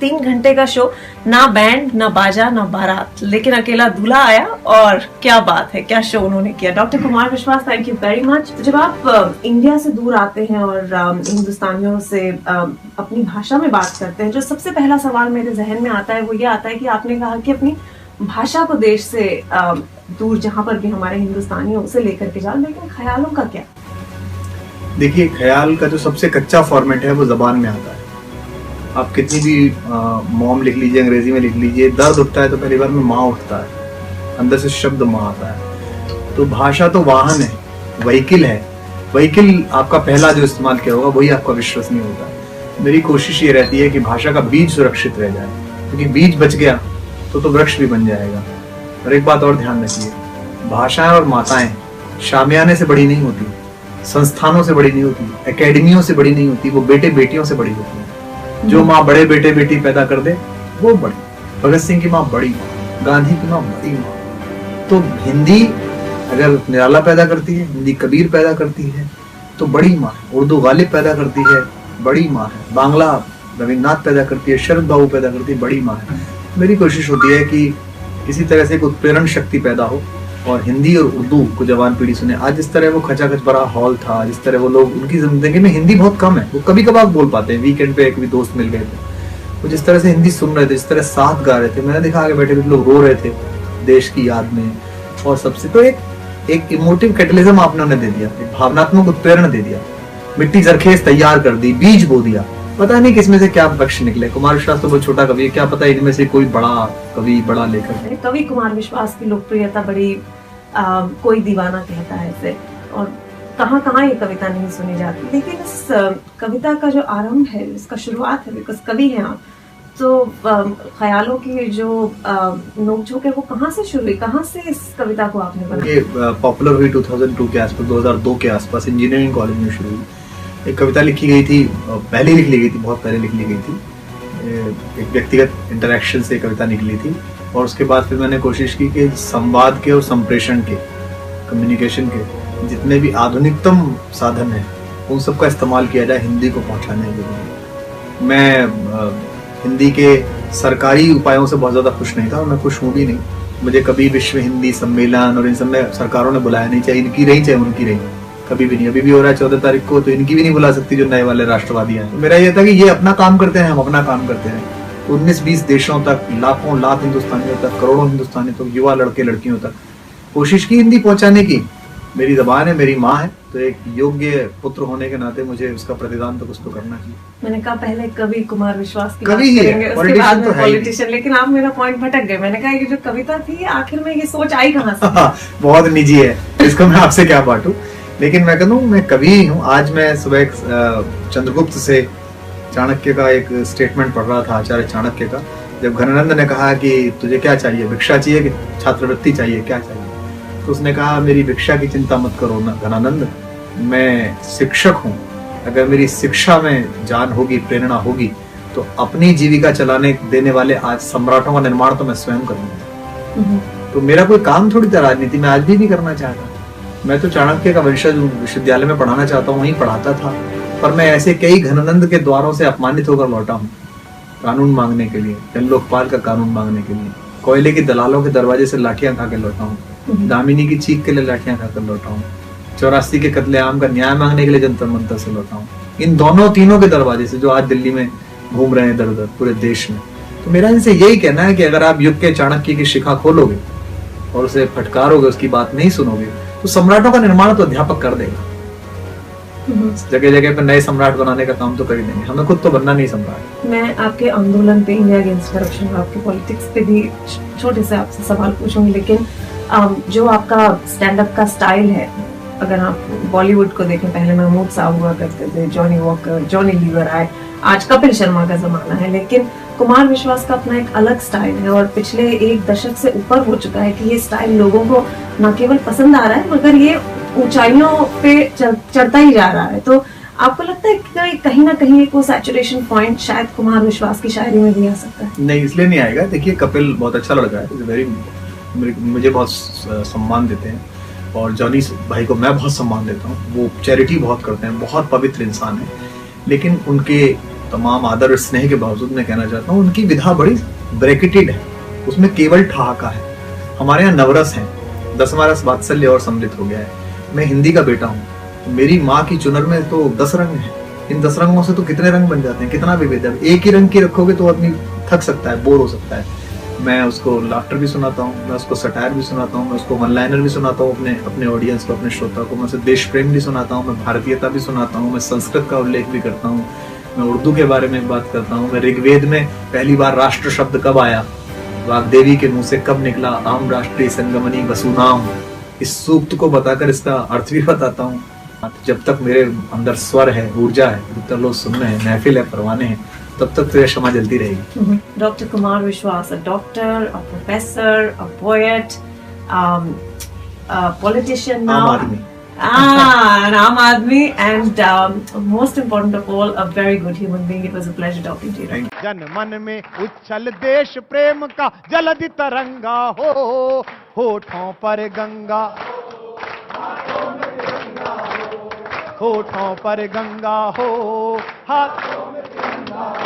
3 घंटे का शो, ना बैंड ना बाजा ना बारात, लेकिन अकेला दूल्हा आया और क्या बात है, क्या शो उन्होंने किया। डॉक्टर कुमार विश्वास, थैंक यू वेरी मच। जब आप इंडिया से दूर आते हैं और हिंदुस्तानियों से अपनी भाषा में बात करते हैं, जो सबसे पहला सवाल मेरे जहन में आता है वो ये आता है कि आपने कहा कि अपनी भाषा को देश से दूर जहां पर भी हमारे हिंदुस्तानियों से लेकर के जाओ, लेकिन ख्यालों का क्या? देखिए, ख्याल का जो सबसे कच्चा फॉर्मेट है वो जबान में आता है। आप कितनी भी मॉम लिख लीजिए, अंग्रेजी में लिख लीजिए, दर्द उठता है तो पहली बार में माँ उठता है, अंदर से शब्द माँ आता है। तो भाषा तो वाहन है, व्हीकल है। व्हीकल आपका पहला जो इस्तेमाल किया होगा वही आपका विश्वसनीय होता है। मेरी कोशिश ये रहती है कि भाषा का बीज सुरक्षित रह जाए, क्योंकि बीज बच गया तो वृक्ष भी बन जाएगा। और एक बात और ध्यान रखिए, भाषाएं और माताएं शामियाने से बड़ी नहीं होती, संस्थानों से बड़ी नहीं होती, एकेडमियों से बड़ी नहीं होती, वो बेटे बेटियों से बड़ी होती है। जो माँ बड़े बेटे बेटी पैदा कर दे वो बड़ी। भगत सिंह की माँ बड़ी माँ, गांधी की माँ बड़ी माँ। तो हिंदी अगर निराला पैदा करती है, हिंदी कबीर पैदा करती है तो बड़ी माँ है। उर्दू गालिब पैदा करती है, बड़ी माँ है। बांग्ला रविन्द्रनाथ पैदा करती है, शरद बाबू पैदा करती है, बड़ी माँ है। मेरी कोशिश होती है कि किसी तरह से एक उत्प्रेरण शक्ति पैदा हो और हिंदी और उर्दू को जवान पीढ़ी सुने। आज जिस तरह वो खचाखच भरा हॉल था, जिस तरह वो लोग, उनकी जिंदगी में हिंदी बहुत कम है, वो कभी कभार बोल पाते हैं, वीकेंड पे एक भी दोस्त मिल गए थे, वो जिस तरह से हिंदी सुन रहे थे, जिस तरह साथ गा रहे थे, मैंने देखा आगे बैठे लोग रो रहे थे देश की याद में। और सबसे तो एक इमोटिव कैटलिज्म आपने उन्हें दे दिया, एक भावनात्मक उत्प्रेरण दे दिया, मिट्टी जरखेज तैयार कर दी, बीज बो दिया। पता नहीं किसमें से क्या वृक्ष निकले। कुमार विश्वास तो बहुत छोटा कवि है, क्या पता इनमें से कोई बड़ा कवि, बड़ा लेखक। कवि कुमार विश्वास की लोकप्रियता बड़ी कोई दीवाना कहता है इसे, और कहाँ कहाँ ये कविता नहीं सुनी जाती। लेकिन इस कविता का जो आरंभ है, इसका शुरुआत है, बिकॉज कवि हैं आप, तो ख्यालों की जो नोकझोंक है वो कहाँ से शुरू हुई, कहाँ से इस कविता को आपने बनाया? पॉपुलर हुई 2002 के आसपास, 2002 के आसपास इंजीनियरिंग कॉलेज में शुरू हुई। एक कविता लिखी गई थी, पहले लिख ली गई थी, बहुत पहले लिख ली गई थी। एक व्यक्तिगत इंटरेक्शन से कविता निकली थी और उसके बाद फिर मैंने कोशिश की कि संवाद के और संप्रेषण के, कम्युनिकेशन के जितने भी आधुनिकतम साधन हैं उन सबका इस्तेमाल किया जाए हिंदी को पहुंचाने के लिए। मैं हिंदी के सरकारी उपायों से बहुत ज़्यादा खुश नहीं था और मैं खुश हूँ भी नहीं। मुझे कभी विश्व हिंदी सम्मेलन और इन सब में सरकारों ने बुलाया नहीं, चाहे इनकी रही चाहे उनकी रही, कभी भी नहीं। अभी भी हो रहा है 14 तारीख को, तो इनकी भी नहीं बुला सकती जो नए वाले राष्ट्रवादी हैं। तो मेरा ये था कि ये अपना काम करते हैं, हम अपना काम करते हैं। 19-20 देशों तक, लाखों लाख हिंदुस्तानियों तक, करोड़ों हिंदुस्तानियों तक, युवा लड़के लड़कियों तक कोशिश की हिंदी पहुंचाने की। मेरी जबान है, मेरी माँ है, तो एक योग्य पुत्र होने के नाते मुझे उसका प्रतिदान तो कुछ तो करना चाहिए। मैंने कहा पहले कवि कुमार विश्वास की कवि बात करेंगे, उसके बाद में पॉलिटिशियन, लेकिन आप मेरा पॉइंट भटक गए। मैंने कहा ये जो कविता थी आखिर में ये सोच आई कहाँ से? बहुत निजी है, इसको मैं आपसे क्या बांटूं। लेकिन मैं कहूँ मैं कवि ही हूँ। आज मैं सुबह चंद्रगुप्त से चाणक्य का एक स्टेटमेंट पढ़ रहा था, आचार्य चाणक्य का, जब घनानंद ने कहा कि तुझे क्या चाहिए, भिक्षा चाहिए कि छात्रवृत्ति चाहिए, क्या चाहिए? तो उसने कहा मेरी भिक्षा की चिंता मत करो ना घनानंद, मैं शिक्षक हूँ। अगर मेरी शिक्षा में जान होगी, प्रेरणा होगी, तो अपनी जीविका चलाने देने वाले आज सम्राटों का निर्माण तो मैं स्वयं करूंगा। तो मेरा कोई काम थोड़ी था राजनीति में, आज भी करना चाहता। मैं तो चाणक्य का वंशज विश्वविद्यालय में पढ़ाना चाहता हूँ, वहीं पढ़ाता था, पर मैं ऐसे कई घनानंद के द्वारों से अपमानित होकर लौटा हूँ, कानून मांगने के लिए, जन लोकपाल का कानून मांगने के लिए, कोयले के दलालों के दरवाजे से लाठियां खा के लौटा हूँ, दामिनी की चीख के लिए लाठियां खाकर लौटा हूँ, 84 के कत्लेआम का न्याय मांगने के लिए जंतर मंतर से लौटा हूँ। इन दोनों तीनों के दरवाजे से जो आज दिल्ली में घूम रहे हैं दर दर पूरे देश में। तो मेरा इनसे यही कहना है कि अगर आप युग के चाणक्य की शिखा खोलोगे और उसे फटकारोगे, उसकी बात नहीं सुनोगे, तो सम्राटों का निर्माण तो अध्यापक कर देगा। जगह जगह पे नए सम्राट बनाने का काम तो कर ही देंगे, हमें खुद तो बनना नहीं सम्राट। मैं आपके आंदोलन पे, इंडिया अगेंस्ट करप्शन, आपके पॉलिटिक्स पे भी छोटे से आपसे सवाल पूछूंगी, लेकिन जो आपका स्टैंड अप का स्टाइल है, अगर आप बॉलीवुड को देखें, पहले महमूद साहब हुआ करते थे, जॉनी वॉकर, जॉनी लीवर आए, आज कपिल शर्मा का जमाना है, लेकिन कुमार विश्वास का अपना एक अलग स्टाइल है और पिछले 1 दशक से ऊपर हो चुका है कि ये स्टाइल लोगों को न केवल पसंद आ रहा है मगर ये ऊंचाइयों पे चढ़ता ही जा रहा है। तो आपको लगता है कि कहीं ना कहीं एक वो सैचुरेशन पॉइंट शायद कुमार विश्वास की शायरी में भी आ सकता है? नहीं, इसलिए नहीं आएगा। देखिए, कपिल बहुत अच्छा लड़का है, मुझे बहुत सम्मान देते हैं, और जॉनी भाई को मैं बहुत सम्मान देता हूँ। वो चैरिटी बहुत करते हैं, बहुत पवित्र इंसान है, लेकिन उनके तमाम आदर और स्नेह के बावजूद मैं कहना चाहता हूँ उनकी विधा बड़ी ब्रैकेटेड है, उसमें केवल ठहाका है। हमारे यहाँ नवरस है, 10वां रस वात्सल्य और सम्मिलित हो गया है। मैं हिंदी का बेटा हूँ, तो मेरी माँ की चुनर में तो 10 रंग हैं। इन 10 रंगों से तो कितने रंग बन जाते हैं, कितना विविध है। एक ही रंग की रखोगे तो आदमी थक सकता है, बोर हो सकता है। मैं उसको लाफ्टर भी सुनाता हूँ, मैं उसको सटायर भी सुनाता हूँ, मैं उसको वन लाइनर भी सुनाता हूँ अपने ऑडियंस को, अपने श्रोता को। मैं उसे देश प्रेम भी सुनाता हूँ, मैं भारतीयता भी सुनाता हूँ, मैं संस्कृत का उल्लेख भी करता हूँ, मैं उर्दू के बारे में बात करता हूँ। मैं ऋग्वेद में पहली बार राष्ट्र शब्द कब आया, वाग्देवी के मुंह से कब निकला, आम राष्ट्रीय संगमनी वसुनाम, इस सूक्त को बताकर इसका अर्थ भी बताता हूँ। जब तक मेरे अंदर स्वर है, ऊर्जा है, जितना लोग सुन रहे हैं, महफिल है, परवाने हैं, तब तक तो यह क्षमा जलती रहेगी। Dr. Kumar Vishwas, a doctor, a professor, a poet, a politician now. आम आदमी। An Aam Aadmi, and most important of all, a very good human being. It was a pleasure talking to you. जन मन में उच्छल देश प्रेम का जलधि तरंगा हो, होठों पर गंगा, होठों पर गंगा हो, हाथ